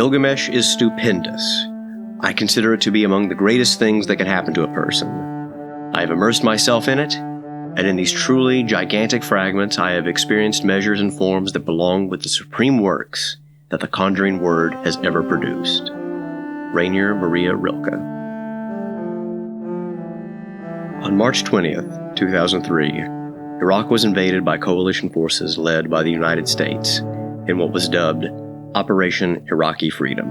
Gilgamesh is stupendous. I consider it to be among the greatest things that can happen to a person. I have immersed myself in it, and in these truly gigantic fragments I have experienced measures and forms that belong with the supreme works that the conjuring word has ever produced. Rainier Maria Rilke. On March 20th, 2003, Iraq was invaded by coalition forces led by the United States in what was dubbed Operation Iraqi Freedom.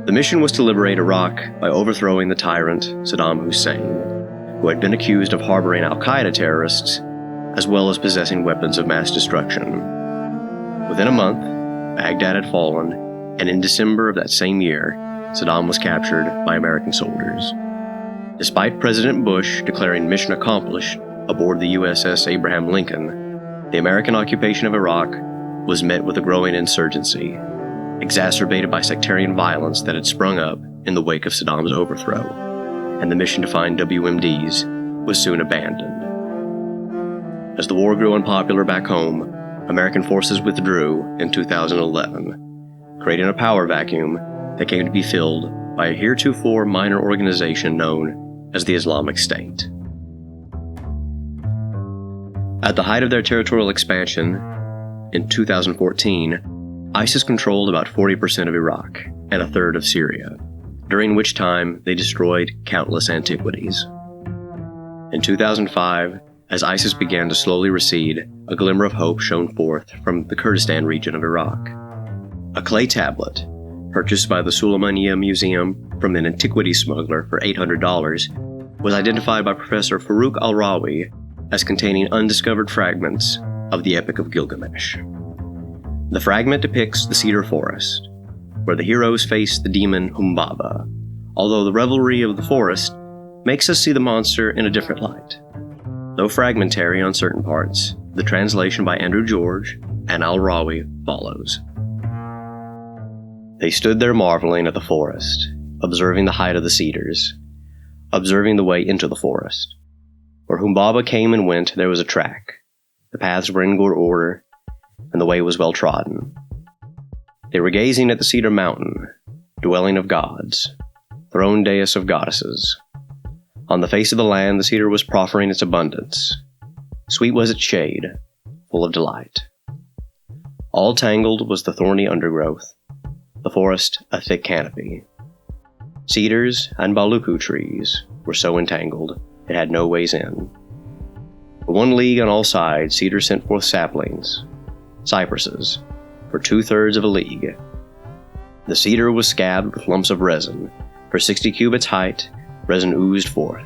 The mission was to liberate Iraq by overthrowing the tyrant Saddam Hussein, who had been accused of harboring al-Qaeda terrorists, as well as possessing weapons of mass destruction. Within a month, Baghdad had fallen, and in December of that same year, Saddam was captured by American soldiers. Despite President Bush declaring mission accomplished aboard the USS Abraham Lincoln, the American occupation of Iraq was met with a growing insurgency, exacerbated by sectarian violence that had sprung up in the wake of Saddam's overthrow, and the mission to find WMDs was soon abandoned. As the war grew unpopular back home, American forces withdrew in 2011, creating a power vacuum that came to be filled by a heretofore minor organization known as the Islamic State. At the height of their territorial expansion, in 2014, ISIS controlled about 40% of Iraq and a third of Syria, during which time they destroyed countless antiquities. In 2005, as ISIS began to slowly recede, a glimmer of hope shone forth from the Kurdistan region of Iraq. A clay tablet, purchased by the Suleymaniye Museum from an antiquity smuggler for $800, was identified by Professor Farouk al-Rawi as containing undiscovered fragments of the Epic of Gilgamesh. The fragment depicts the cedar forest, where the heroes face the demon Humbaba, although the revelry of the forest makes us see the monster in a different light. Though fragmentary on certain parts, the translation by Andrew George and al-Rawi follows. They stood there marveling at the forest, observing the height of the cedars, observing the way into the forest. Where Humbaba came and went, there was a track. The paths were in good order, and the way was well trodden. They were gazing at the cedar mountain, dwelling of gods, throne dais of goddesses. On the face of the land, the cedar was proffering its abundance. Sweet was its shade, full of delight. All tangled was the thorny undergrowth, the forest a thick canopy. Cedars and baluku trees were so entangled it had no ways in. For 1 league on all sides, cedar sent forth saplings, cypresses, for 2/3 of a league. The cedar was scabbed with lumps of resin. For 60 cubits height, resin oozed forth,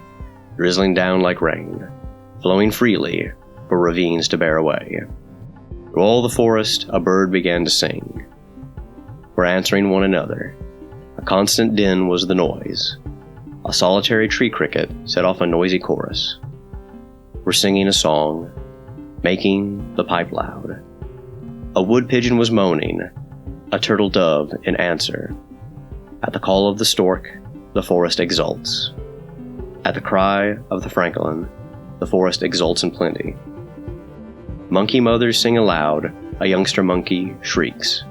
drizzling down like rain, flowing freely for ravines to bear away. Through all the forest, a bird began to sing. For answering one another, a constant din was the noise. A solitary tree cricket set off a noisy chorus. Were singing a song, making the pipe loud. A wood pigeon was moaning, a turtle dove in answer. At the call of the stork, the forest exults. At the cry of the francolin, the forest exults in plenty. Monkey mothers sing aloud, a youngster monkey shrieks.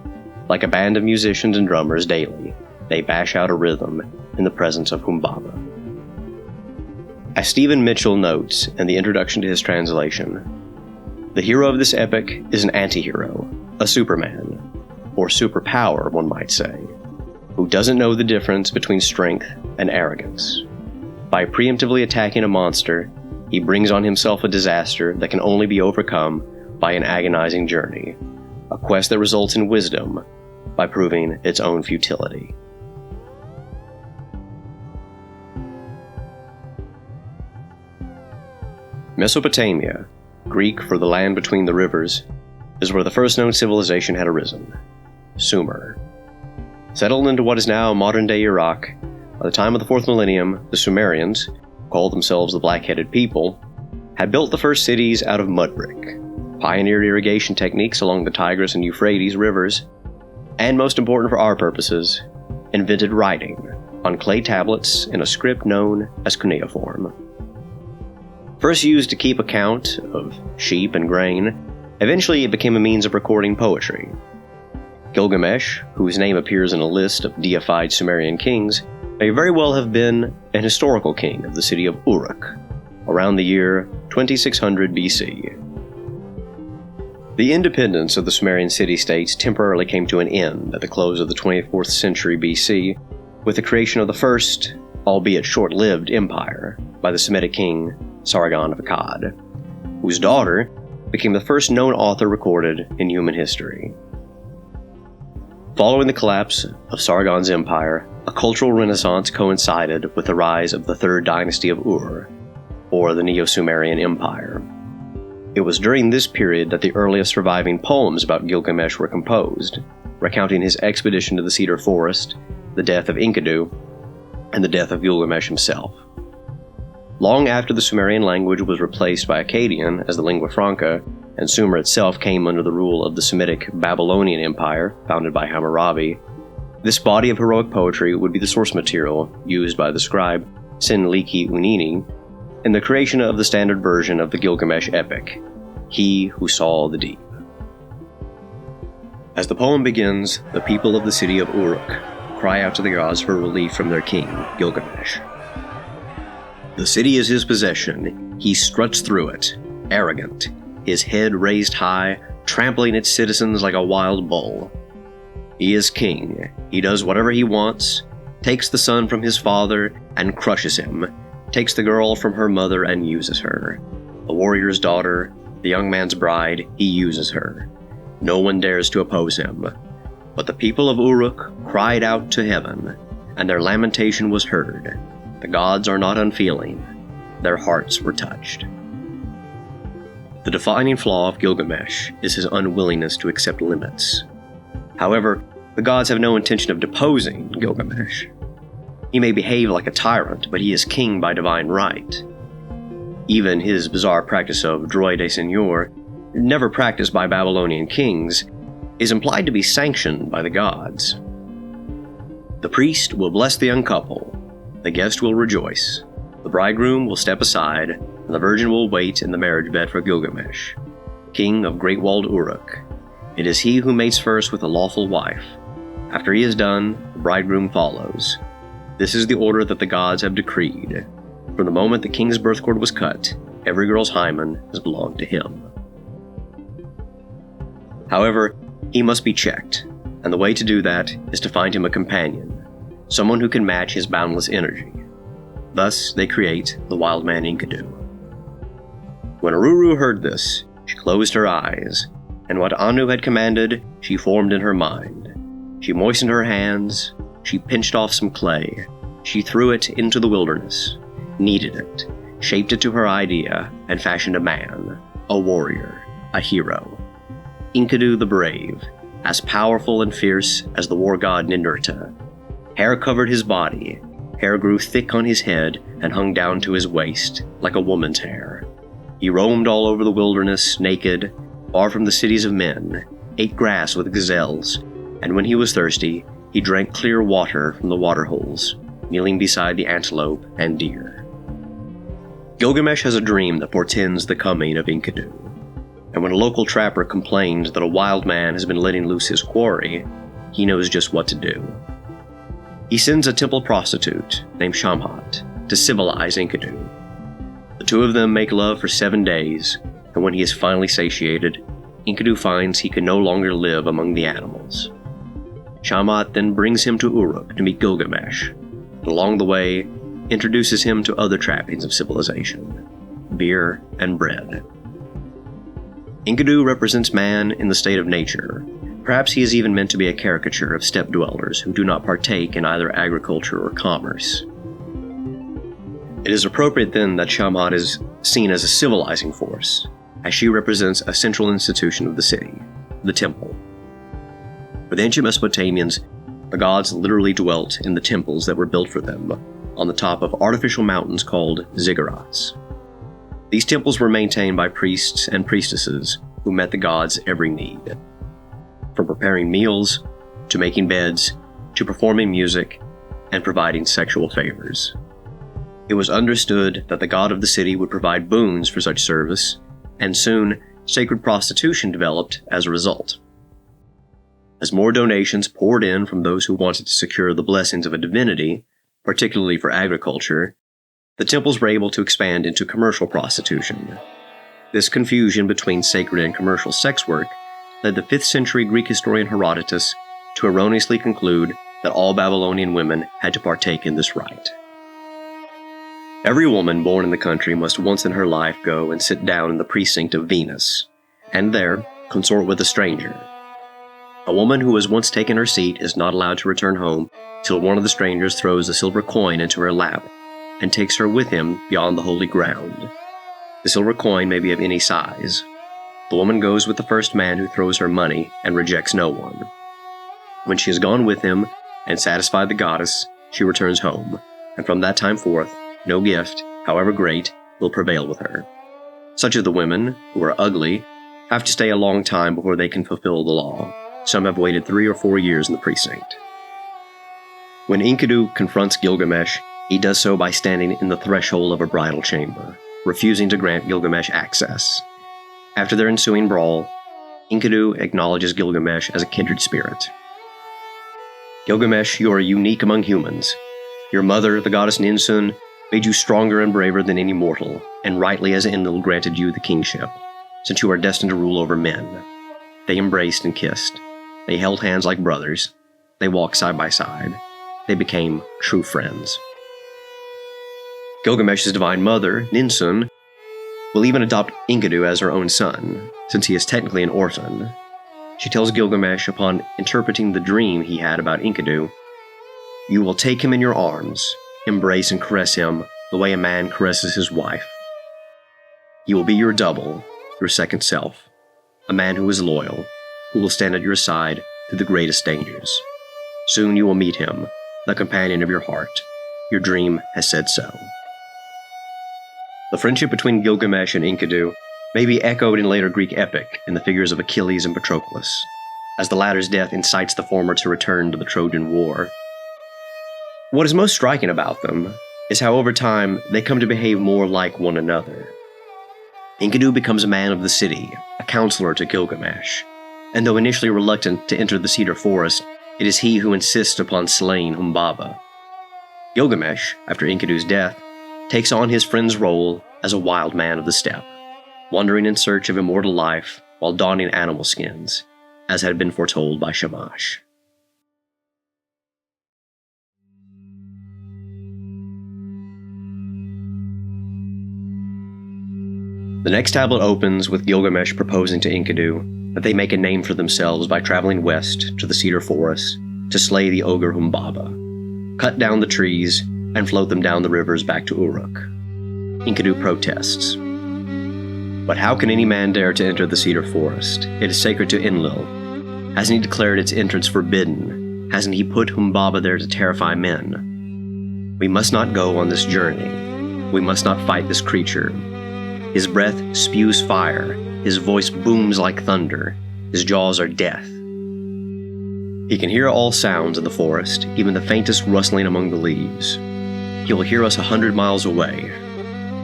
Like a band of musicians and drummers daily, they bash out a rhythm in the presence of Humbaba. As Stephen Mitchell notes in the introduction to his translation, the hero of this epic is an anti-hero, a Superman, or superpower, one might say, who doesn't know the difference between strength and arrogance. By preemptively attacking a monster, he brings on himself a disaster that can only be overcome by an agonizing journey, a quest that results in wisdom by proving its own futility. Mesopotamia, Greek for the land between the rivers, is where the first known civilization had arisen, Sumer. Settled into what is now modern-day Iraq, by the time of the 4th millennium, the Sumerians, who called themselves the Black-Headed People, had built the first cities out of mud brick, pioneered irrigation techniques along the Tigris and Euphrates rivers, and most important for our purposes, invented writing on clay tablets in a script known as cuneiform. First used to keep account of sheep and grain, eventually it became a means of recording poetry. Gilgamesh, whose name appears in a list of deified Sumerian kings, may very well have been an historical king of the city of Uruk, around the year 2600 BC. The independence of the Sumerian city-states temporarily came to an end at the close of the 24th century BC with the creation of the first, albeit short-lived, empire by the Semitic king Sargon of Akkad, whose daughter became the first known author recorded in human history. Following the collapse of Sargon's empire, a cultural renaissance coincided with the rise of the third dynasty of Ur, or the Neo-Sumerian Empire. It was during this period that the earliest surviving poems about Gilgamesh were composed, recounting his expedition to the cedar forest, the death of Enkidu, and the death of Gilgamesh himself. Long after the Sumerian language was replaced by Akkadian as the lingua franca, and Sumer itself came under the rule of the Semitic Babylonian Empire, founded by Hammurabi, this body of heroic poetry would be the source material used by the scribe Senliki Unini in the creation of the standard version of the Gilgamesh epic, He Who Saw the Deep. As the poem begins, the people of the city of Uruk cry out to the gods for relief from their king, Gilgamesh. The city is his possession. He struts through it, arrogant, his head raised high, trampling its citizens like a wild bull. He is king. He does whatever he wants, takes the son from his father and crushes him, takes the girl from her mother and uses her. The warrior's daughter, the young man's bride, he uses her. No one dares to oppose him. But the people of Uruk cried out to heaven, and their lamentation was heard. The gods are not unfeeling. Their hearts were touched. The defining flaw of Gilgamesh is his unwillingness to accept limits. However, the gods have no intention of deposing Gilgamesh. He may behave like a tyrant, but he is king by divine right. Even his bizarre practice of droit de seigneur, never practiced by Babylonian kings, is implied to be sanctioned by the gods. The priest will bless the young couple, the guest will rejoice, the bridegroom will step aside, and the virgin will wait in the marriage bed for Gilgamesh, king of Great Walled Uruk. It is he who mates first with a lawful wife. After he is done, the bridegroom follows. This is the order that the gods have decreed. From the moment the king's birth cord was cut, every girl's hymen has belonged to him. However, he must be checked, and the way to do that is to find him a companion, someone who can match his boundless energy. Thus, they create the wild man Enkidu. When Aruru heard this, she closed her eyes, and what Anu had commanded, she formed in her mind. She moistened her hands, she pinched off some clay, she threw it into the wilderness, kneaded it, shaped it to her idea, and fashioned a man, a warrior, a hero. Enkidu the Brave, as powerful and fierce as the war god Ninurta. Hair covered his body, hair grew thick on his head and hung down to his waist, like a woman's hair. He roamed all over the wilderness, naked, far from the cities of men, ate grass with gazelles, and when he was thirsty, he drank clear water from the waterholes, kneeling beside the antelope and deer. Gilgamesh has a dream that portends the coming of Enkidu, and when a local trapper complains that a wild man has been letting loose his quarry, he knows just what to do. He sends a temple prostitute named Shamhat to civilize Enkidu. The two of them make love for 7 days, and when he is finally satiated, Enkidu finds he can no longer live among the animals. Shamhat then brings him to Uruk to meet Gilgamesh, and along the way, introduces him to other trappings of civilization, beer and bread. Enkidu represents man in the state of nature. Perhaps he is even meant to be a caricature of steppe dwellers who do not partake in either agriculture or commerce. It is appropriate then that Shamhat is seen as a civilizing force, as she represents a central institution of the city, the temple. For the ancient Mesopotamians, the gods literally dwelt in the temples that were built for them, on the top of artificial mountains called ziggurats. These temples were maintained by priests and priestesses who met the gods' every need. From preparing meals, to making beds, to performing music, and providing sexual favors. It was understood that the god of the city would provide boons for such service, and soon, sacred prostitution developed as a result. As more donations poured in from those who wanted to secure the blessings of a divinity, particularly for agriculture, the temples were able to expand into commercial prostitution. This confusion between sacred and commercial sex work led the 5th century Greek historian Herodotus to erroneously conclude that all Babylonian women had to partake in this rite. Every woman born in the country must once in her life go and sit down in the precinct of Venus, and there consort with a stranger. A woman who has once taken her seat is not allowed to return home till one of the strangers throws a silver coin into her lap and takes her with him beyond the holy ground. The silver coin may be of any size. The woman goes with the first man who throws her money and rejects no one. When she has gone with him and satisfied the goddess, she returns home, and from that time forth, no gift, however great, will prevail with her. Such of the women, who are ugly, have to stay a long time before they can fulfill the law. Some have waited 3 or 4 years in the precinct. When Enkidu confronts Gilgamesh, he does so by standing in the threshold of a bridal chamber, refusing to grant Gilgamesh access. After their ensuing brawl, Enkidu acknowledges Gilgamesh as a kindred spirit. Gilgamesh, you are unique among humans. Your mother, the goddess Ninsun, made you stronger and braver than any mortal, and rightly as Enlil granted you the kingship, since you are destined to rule over men. They embraced and kissed. They held hands like brothers. They walked side by side. They became true friends. Gilgamesh's divine mother, Ninsun, will even adopt Enkidu as her own son, since he is technically an orphan. She tells Gilgamesh upon interpreting the dream he had about Enkidu, "You will take him in your arms, embrace and caress him the way a man caresses his wife. He will be your double, your second self, a man who is loyal, who will stand at your side through the greatest dangers. Soon you will meet him, the companion of your heart. Your dream has said so." The friendship between Gilgamesh and Enkidu may be echoed in later Greek epic in the figures of Achilles and Patroclus, as the latter's death incites the former to return to the Trojan War. What is most striking about them is how over time they come to behave more like one another. Enkidu becomes a man of the city, a counselor to Gilgamesh, and though initially reluctant to enter the cedar forest, it is he who insists upon slaying Humbaba. Gilgamesh, after Enkidu's death, takes on his friend's role as a wild man of the steppe, wandering in search of immortal life while donning animal skins, as had been foretold by Shamash. The next tablet opens with Gilgamesh proposing to Enkidu that they make a name for themselves by traveling west to the cedar forest to slay the ogre Humbaba, cut down the trees, and float them down the rivers back to Uruk. Enkidu protests. But how can any man dare to enter the cedar forest? It is sacred to Enlil. Hasn't he declared its entrance forbidden? Hasn't he put Humbaba there to terrify men? We must not go on this journey. We must not fight this creature. His breath spews fire. His voice booms like thunder. His jaws are death. He can hear all sounds in the forest, even the faintest rustling among the leaves. He will hear us 100 miles away.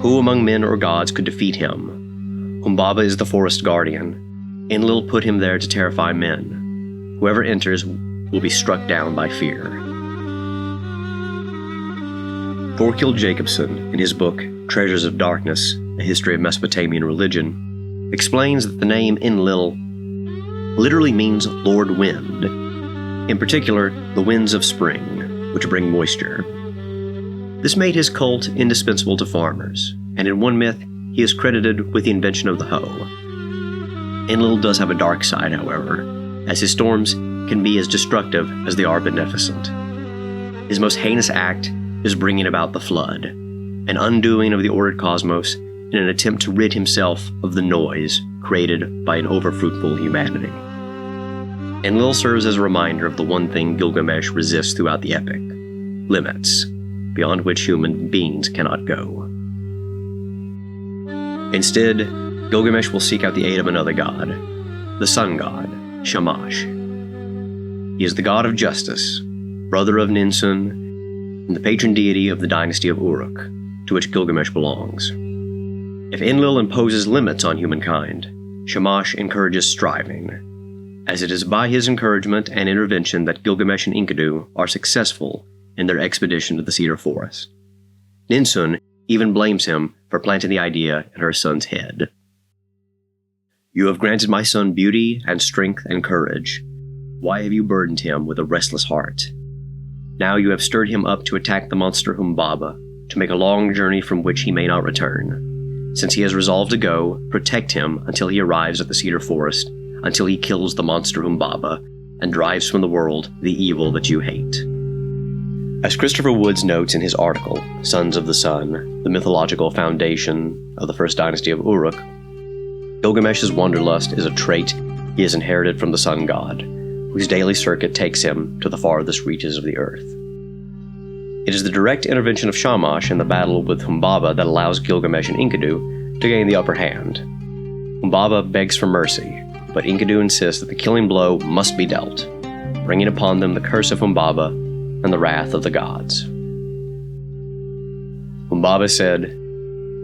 Who among men or gods could defeat him? Humbaba is the forest guardian. Enlil put him there to terrify men. Whoever enters will be struck down by fear. Thorkild Jacobson, in his book Treasures of Darkness, A History of Mesopotamian Religion, explains that the name Enlil literally means Lord Wind, in particular the winds of spring, which bring moisture. This made his cult indispensable to farmers, and in one myth, he is credited with the invention of the hoe. Enlil does have a dark side, however, as his storms can be as destructive as they are beneficent. His most heinous act is bringing about the flood, an undoing of the ordered cosmos in an attempt to rid himself of the noise created by an overfruitful humanity. Enlil serves as a reminder of the one thing Gilgamesh resists throughout the epic: limits, beyond which human beings cannot go. Instead, Gilgamesh will seek out the aid of another god, the sun god, Shamash. He is the god of justice, brother of Ninsun, and the patron deity of the dynasty of Uruk, to which Gilgamesh belongs. If Enlil imposes limits on humankind, Shamash encourages striving. as it is by his encouragement and intervention that Gilgamesh and Enkidu are successful in their expedition to the cedar forest. Ninsun even blames him for planting the idea in her son's head. You have granted my son beauty and strength and courage. Why have you burdened him with a restless heart? Now you have stirred him up to attack the monster Humbaba, to make a long journey from which he may not return. Since he has resolved to go, protect him until he arrives at the cedar forest, until he kills the monster Humbaba, and drives from the world the evil that you hate. As Christopher Woods notes in his article, Sons of the Sun, the mythological foundation of the first dynasty of Uruk, Gilgamesh's wanderlust is a trait he has inherited from the sun god, whose daily circuit takes him to the farthest reaches of the earth. It is the direct intervention of Shamash in the battle with Humbaba that allows Gilgamesh and Enkidu to gain the upper hand. Humbaba begs for mercy, but Enkidu insists that the killing blow must be dealt, bringing upon them the curse of Humbaba and the wrath of the gods. Humbaba said,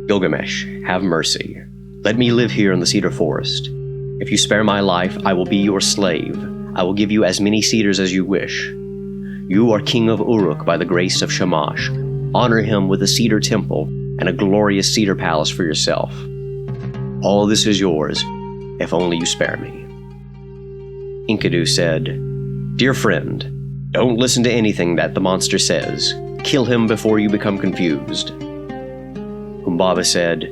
Gilgamesh, have mercy. Let me live here in the cedar forest. If you spare my life, I will be your slave. I will give you as many cedars as you wish. You are king of Uruk by the grace of Shamash. Honor him with a cedar temple and a glorious cedar palace for yourself. All this is yours, if only you spare me. Enkidu said, Dear friend, don't listen to anything that the monster says. Kill him before you become confused. Humbaba said,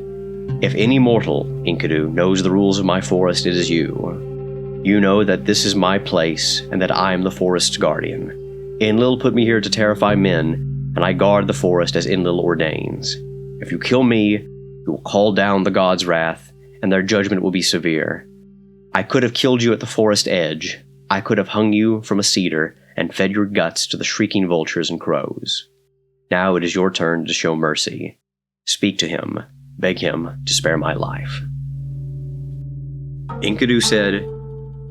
If any mortal, Enkidu, knows the rules of my forest, it is you. You know that this is my place and that I am the forest's guardian. Enlil put me here to terrify men, and I guard the forest as Enlil ordains. If you kill me, you will call down the gods' wrath, and their judgment will be severe. I could have killed you at the forest edge. I could have hung you from a cedar and fed your guts to the shrieking vultures and crows. Now it is your turn to show mercy. Speak to him. Beg him to spare my life. Enkidu said,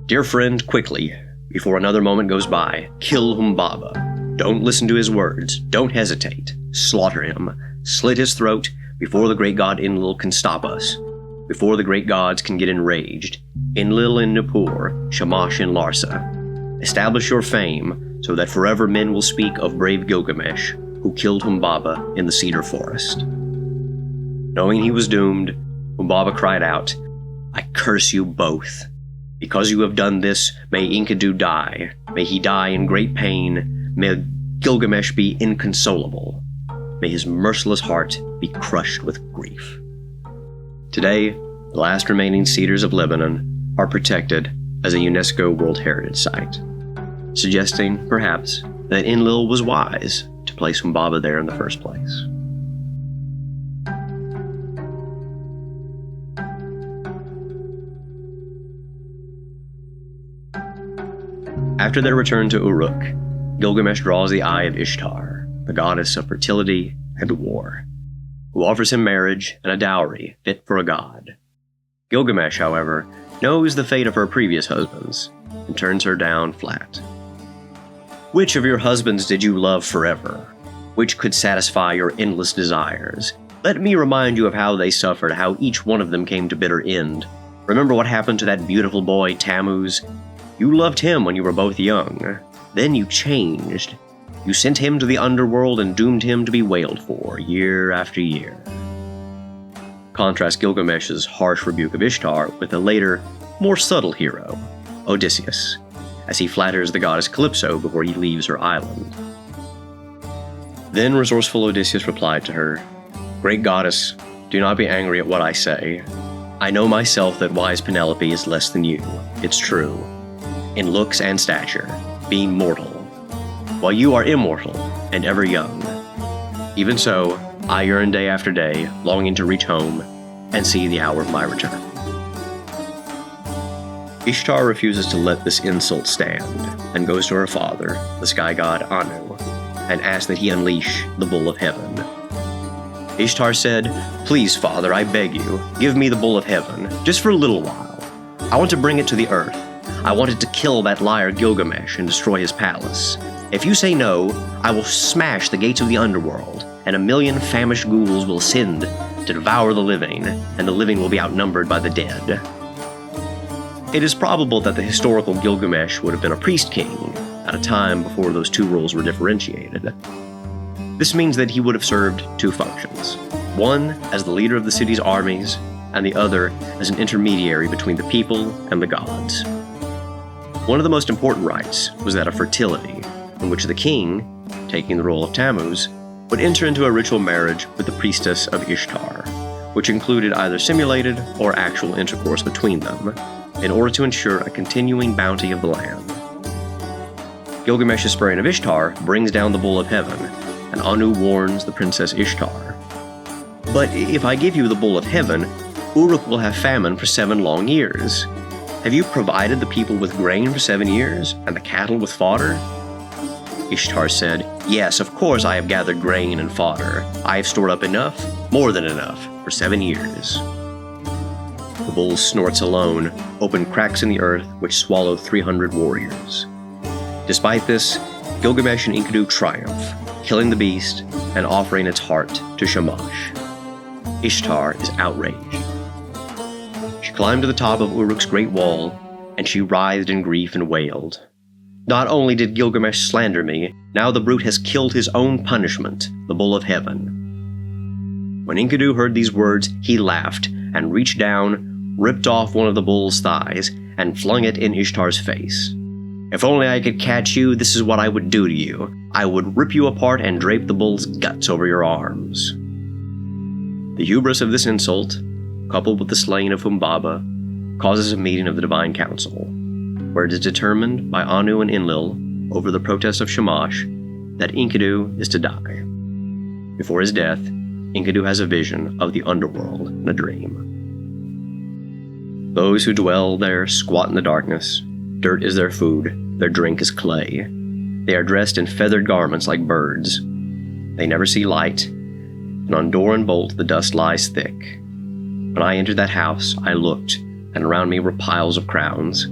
Dear friend, quickly, before another moment goes by, kill Humbaba. Don't listen to his words. Don't hesitate. Slaughter him. Slit his throat before the great god Enlil can stop us. Before the great gods can get enraged. Enlil in Nippur, Shamash in Larsa. Establish your fame so that forever men will speak of brave Gilgamesh, who killed Humbaba in the cedar forest. Knowing he was doomed, Humbaba cried out, I curse you both. Because you have done this, may Enkidu die. May he die in great pain. May Gilgamesh be inconsolable. May his merciless heart be crushed with grief. Today, the last remaining cedars of Lebanon are protected as a UNESCO World Heritage Site, suggesting, perhaps, that Enlil was wise to place Humbaba there in the first place. After their return to Uruk, Gilgamesh draws the eye of Ishtar, the goddess of fertility and war, who offers him marriage and a dowry fit for a god. Gilgamesh, however, knows the fate of her previous husbands and turns her down flat. Which of your husbands did you love forever? Which could satisfy your endless desires? Let me remind you of how they suffered, how each one of them came to bitter end. Remember what happened to that beautiful boy, Tammuz? You loved him when you were both young. Then you changed. You sent him to the underworld and doomed him to be wailed for, year after year. Contrast Gilgamesh's harsh rebuke of Ishtar with a later, more subtle hero, Odysseus, as he flatters the goddess Calypso before he leaves her island. Then resourceful Odysseus replied to her, Great goddess, do not be angry at what I say. I know myself that wise Penelope is less than you. It's true. In looks and stature, being mortal, while you are immortal and ever young. Even so, I yearn day after day, longing to reach home and see the hour of my return. Ishtar refuses to let this insult stand, and goes to her father, the sky god Anu, and asks that he unleash the bull of heaven. Ishtar said, Please, father, I beg you, give me the bull of heaven, just for a little while. I want to bring it to the earth. I wanted to kill that liar Gilgamesh and destroy his palace. If you say no, I will smash the gates of the underworld, and 1,000,000 famished ghouls will ascend to devour the living, and the living will be outnumbered by the dead. It is probable that the historical Gilgamesh would have been a priest king at a time before those two roles were differentiated. This means that he would have served two functions, one as the leader of the city's armies, and the other as an intermediary between the people and the gods. One of the most important rites was that of fertility, in which the king, taking the role of Tammuz, would enter into a ritual marriage with the priestess of Ishtar, which included either simulated or actual intercourse between them, in order to ensure a continuing bounty of the land. Gilgamesh's spurring of Ishtar brings down the bull of heaven, and Anu warns the princess Ishtar. But if I give you the bull of heaven, Uruk will have famine for 7 long years. Have you provided the people with grain for 7 years, and the cattle with fodder? Ishtar said, Yes, of course I have gathered grain and fodder. I have stored up enough, more than enough, for 7 years. The bull's snorts alone opened cracks in the earth which swallowed 300 warriors. Despite this, Gilgamesh and Enkidu triumph, killing the beast and offering its heart to Shamash. Ishtar is outraged. She climbed to the top of Uruk's great wall, and she writhed in grief and wailed. Not only did Gilgamesh slander me, now the brute has killed his own punishment, the bull of heaven. When Enkidu heard these words, he laughed and reached down, ripped off one of the bull's thighs, and flung it in Ishtar's face. If only I could catch you, this is what I would do to you. I would rip you apart and drape the bull's guts over your arms. The hubris of this insult, coupled with the slaying of Humbaba, causes a meeting of the Divine Council, where it is determined by Anu and Enlil, over the protest of Shamash, that Enkidu is to die. Before his death, Enkidu has a vision of the underworld in a dream. Those who dwell there squat in the darkness. Dirt is their food, their drink is clay. They are dressed in feathered garments like birds. They never see light, and on door and bolt the dust lies thick. When I entered that house, I looked, and around me were piles of crowns.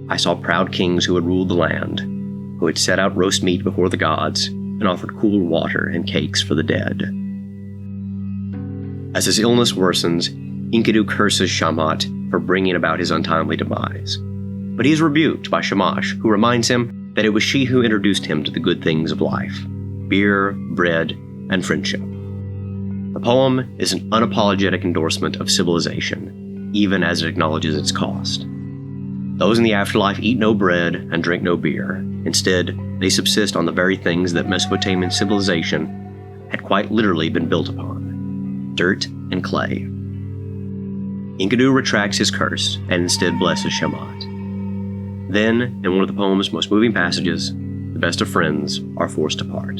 I saw proud kings who had ruled the land, who had set out roast meat before the gods, and offered cool water and cakes for the dead. As his illness worsens, Enkidu curses Shamhat for bringing about his untimely demise. But he is rebuked by Shamash, who reminds him that it was she who introduced him to the good things of life: beer, bread, and friendship. The poem is an unapologetic endorsement of civilization, even as it acknowledges its cost. Those in the afterlife eat no bread and drink no beer. Instead, they subsist on the very things that Mesopotamian civilization had quite literally been built upon: dirt and clay. Enkidu retracts his curse and instead blesses Shamhat. Then, in one of the poem's most moving passages, the best of friends are forced apart.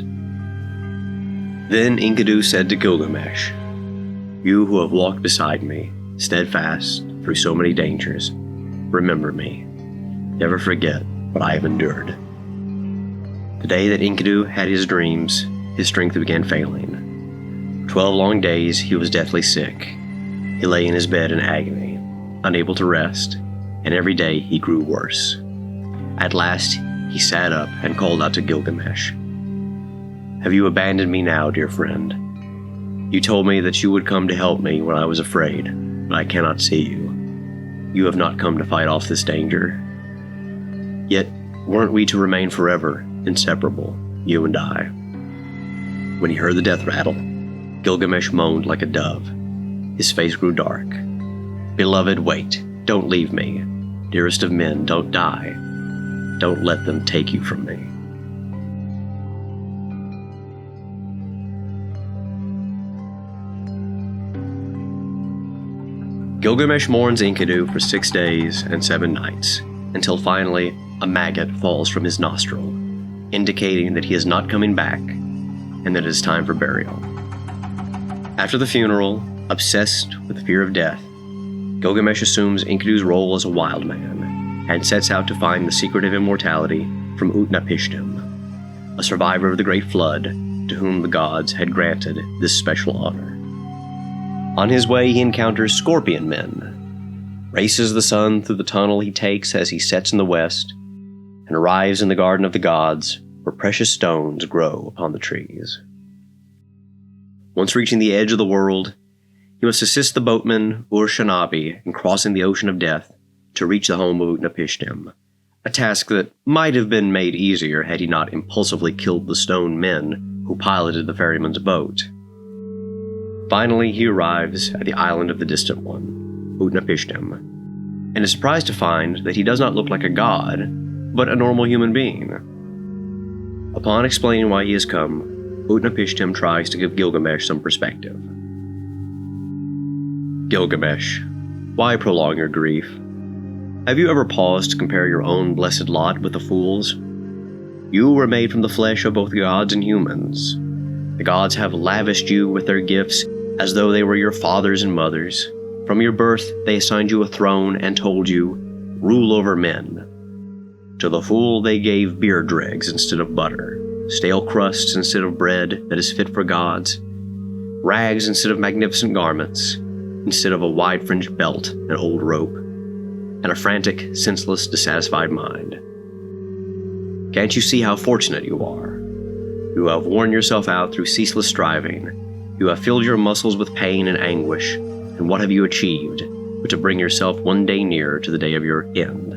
Then Enkidu said to Gilgamesh, "You who have walked beside me, steadfast through so many dangers, remember me. Never forget what I have endured." The day that Enkidu had his dreams, his strength began failing. For 12 long days he was deathly sick. He lay in his bed in agony, unable to rest, and every day he grew worse. At last, he sat up and called out to Gilgamesh, "Have you abandoned me now, dear friend? You told me that you would come to help me when I was afraid, but I cannot see you. You have not come to fight off this danger. Yet, weren't we to remain forever inseparable, you and I?" When he heard the death rattle, Gilgamesh moaned like a dove. His face grew dark. "Beloved, wait. Don't leave me. Dearest of men, don't die. Don't let them take you from me." Gilgamesh mourns Enkidu for 6 days and 7 nights, until finally a maggot falls from his nostril, indicating that he is not coming back and that it is time for burial. After the funeral, obsessed with the fear of death, Gilgamesh assumes Enkidu's role as a wild man and sets out to find the secret of immortality from Utnapishtim, a survivor of the Great Flood to whom the gods had granted this special honor. On his way, he encounters scorpion men, races the sun through the tunnel he takes as he sets in the west, and arrives in the garden of the gods, where precious stones grow upon the trees. Once reaching the edge of the world, he must assist the boatman Ur-Shanabi in crossing the ocean of death to reach the home of Utnapishtim, a task that might have been made easier had he not impulsively killed the stone men who piloted the ferryman's boat. Finally, he arrives at the island of the distant one, Utnapishtim, and is surprised to find that he does not look like a god, but a normal human being. Upon explaining why he has come, Utnapishtim tries to give Gilgamesh some perspective. Gilgamesh, why prolong your grief? Have you ever paused to compare your own blessed lot with the fool's? You were made from the flesh of both gods and humans. The gods have lavished you with their gifts as though they were your fathers and mothers. From your birth, they assigned you a throne and told you, rule over men. To the fool, they gave beer dregs instead of butter, stale crusts instead of bread that is fit for gods, rags instead of magnificent garments, instead of a wide-fringed belt and old rope, and a frantic, senseless, dissatisfied mind. Can't you see how fortunate you are? You have worn yourself out through ceaseless striving. You have filled your muscles with pain and anguish, and what have you achieved but to bring yourself one day nearer to the day of your end?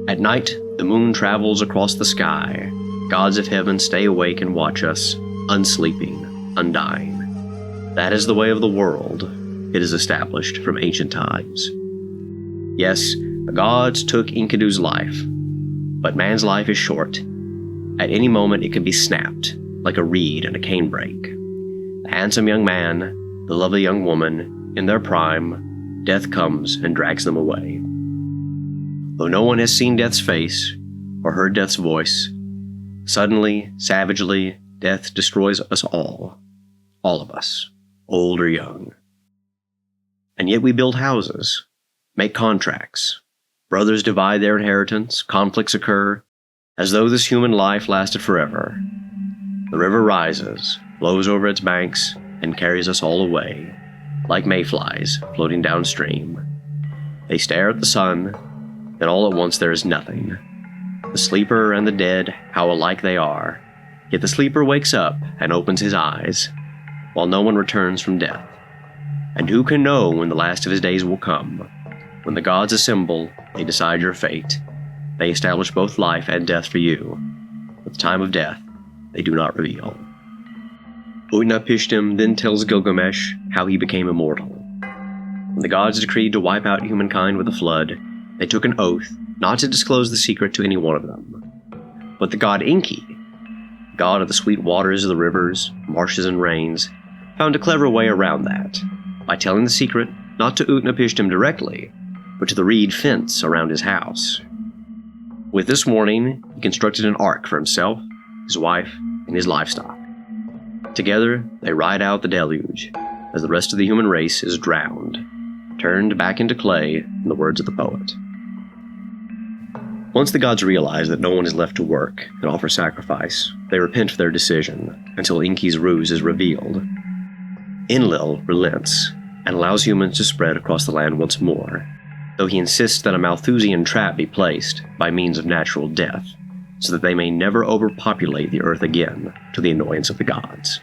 At night, the moon travels across the sky. Gods of heaven stay awake and watch us, unsleeping, undying. That is the way of the world. It is established from ancient times. Yes, the gods took Enkidu's life, but man's life is short. At any moment it can be snapped, like a reed in a canebrake. The handsome young man, the lovely young woman, in their prime, death comes and drags them away. Though no one has seen death's face or heard death's voice, suddenly, savagely, death destroys us all of us, old or young. And yet we build houses, make contracts. Brothers divide their inheritance, conflicts occur, as though this human life lasted forever. The river rises, flows over its banks, and carries us all away, like mayflies floating downstream. They stare at the sun, then all at once there is nothing. The sleeper and the dead, how alike they are. Yet the sleeper wakes up and opens his eyes, while no one returns from death. And who can know when the last of his days will come? When the gods assemble, they decide your fate. They establish both life and death for you. At the time of death, they do not reveal. Utnapishtim then tells Gilgamesh how he became immortal. When the gods decreed to wipe out humankind with a flood, they took an oath not to disclose the secret to any one of them. But the god Enki, god of the sweet waters of the rivers, marshes, and rains, found a clever way around that, by telling the secret not to Utnapishtim directly, but to the reed fence around his house. With this warning, he constructed an ark for himself, his wife, and his livestock. Together, they ride out the deluge, as the rest of the human race is drowned, turned back into clay, in the words of the poet. Once the gods realize that no one is left to work and offer sacrifice, they repent for their decision, until Enki's ruse is revealed. Enlil relents, and allows humans to spread across the land once more, though he insists that a Malthusian trap be placed by means of natural death, so that they may never overpopulate the earth again, to the annoyance of the gods.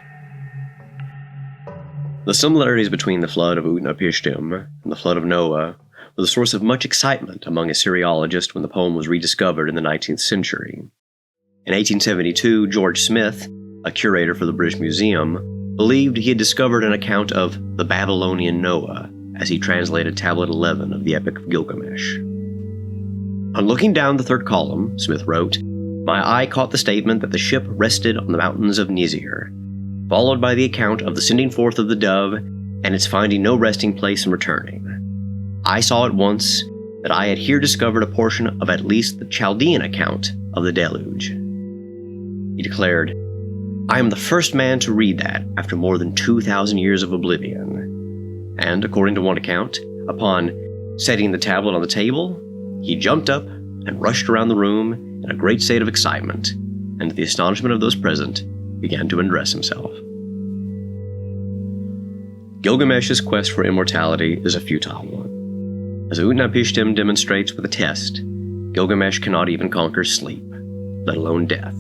The similarities between the flood of Utnapishtim and the flood of Noah were the source of much excitement among Assyriologists when the poem was rediscovered in the 19th century. In 1872, George Smith, a curator for the British Museum, believed he had discovered an account of the Babylonian Noah as he translated Tablet 11 of the Epic of Gilgamesh. On looking down the third column, Smith wrote, my eye caught the statement that the ship rested on the mountains of Nizir, followed by the account of the sending forth of the dove and its finding no resting place and returning. I saw at once that I had here discovered a portion of at least the Chaldean account of the deluge. He declared, I am the first man to read that after more than 2,000 years of oblivion. And, according to one account, upon setting the tablet on the table, he jumped up and rushed around the room in a great state of excitement, and to the astonishment of those present, began to undress himself. Gilgamesh's quest for immortality is a futile one. As Utnapishtim demonstrates with a test, Gilgamesh cannot even conquer sleep, let alone death.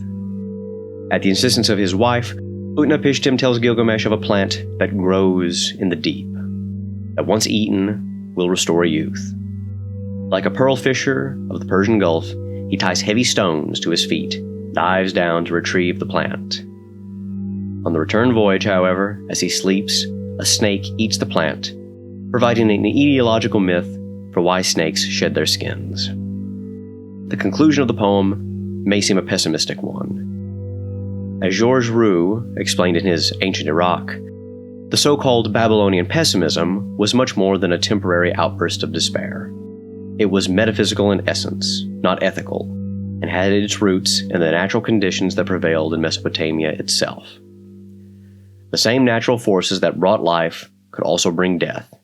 At the insistence of his wife, Utnapishtim tells Gilgamesh of a plant that grows in the deep, that once eaten will restore youth. Like a pearl fisher of the Persian Gulf, he ties heavy stones to his feet, dives down to retrieve the plant. On the return voyage, however, as he sleeps, a snake eats the plant, providing an etiological myth for why snakes shed their skins. The conclusion of the poem may seem a pessimistic one. As Georges Roux explained in his Ancient Iraq, the so-called Babylonian pessimism was much more than a temporary outburst of despair. It was metaphysical in essence, not ethical, and had its roots in the natural conditions that prevailed in Mesopotamia itself. The same natural forces that brought life could also bring death,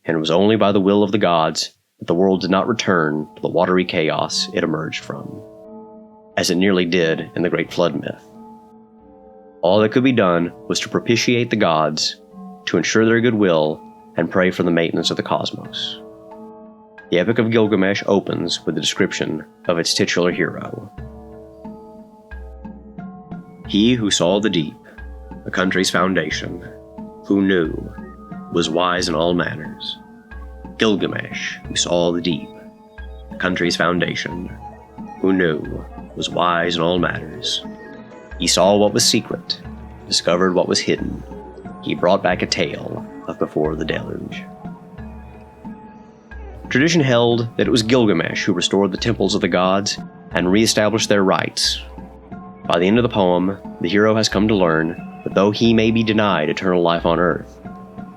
and it was only by the will of the gods that the world did not return to the watery chaos it emerged from, as it nearly did in the Great Flood myth. All that could be done was to propitiate the gods, to ensure their goodwill, and pray for the maintenance of the cosmos. The Epic of Gilgamesh opens with a description of its titular hero. He who saw the deep, a country's foundation, who knew, was wise in all manners. Gilgamesh, who saw the deep, a country's foundation, who knew, was wise in all matters. He saw what was secret, discovered what was hidden. He brought back a tale of before the deluge. Tradition held that it was Gilgamesh who restored the temples of the gods and re-established their rights. By the end of the poem, the hero has come to learn that though he may be denied eternal life on Earth,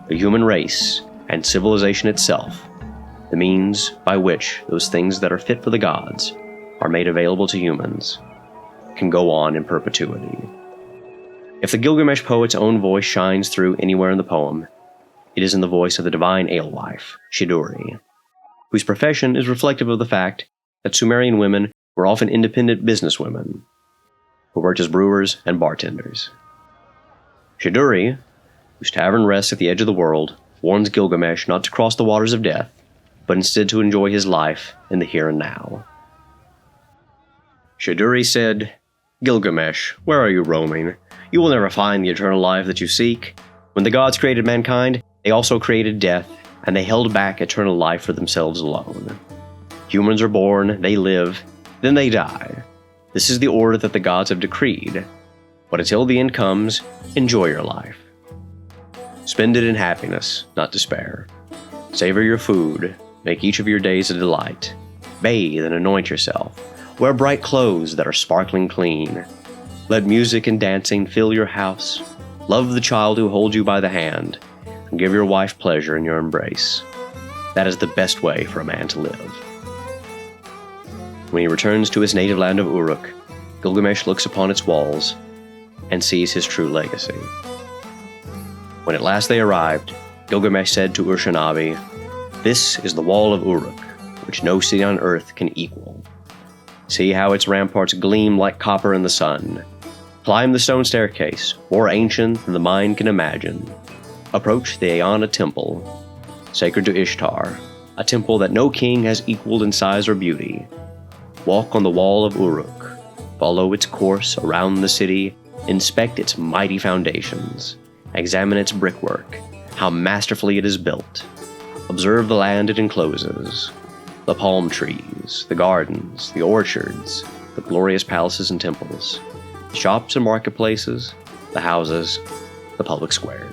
the human race and civilization itself, the means by which those things that are fit for the gods are made available to humans, can go on in perpetuity. If the Gilgamesh poet's own voice shines through anywhere in the poem, it is in the voice of the divine alewife, Shiduri, whose profession is reflective of the fact that Sumerian women were often independent businesswomen who worked as brewers and bartenders. Shiduri, whose tavern rests at the edge of the world, warns Gilgamesh not to cross the waters of death, but instead to enjoy his life in the here and now. Shiduri said, "Gilgamesh, where are you roaming? You will never find the eternal life that you seek. When the gods created mankind, they also created death, and they held back eternal life for themselves alone. Humans are born, they live, then they die. This is the order that the gods have decreed. But until the end comes, enjoy your life. Spend it in happiness, not despair. Savor your food, make each of your days a delight. Bathe and anoint yourself. Wear bright clothes that are sparkling clean. Let music and dancing fill your house. Love the child who holds you by the hand, and give your wife pleasure in your embrace. That is the best way for a man to live." When he returns to his native land of Uruk, Gilgamesh looks upon its walls and sees his true legacy. When at last they arrived, Gilgamesh said to Urshanabi, "This is the wall of Uruk, which no city on earth can equal. See how its ramparts gleam like copper in the sun. Climb the stone staircase, more ancient than the mind can imagine. Approach the Aeana temple, sacred to Ishtar, a temple that no king has equaled in size or beauty. Walk on the wall of Uruk, follow its course around the city, inspect its mighty foundations, examine its brickwork, how masterfully it is built. Observe the land it encloses, the palm trees, the gardens, the orchards, the glorious palaces and temples, the shops and marketplaces, the houses, the public squares."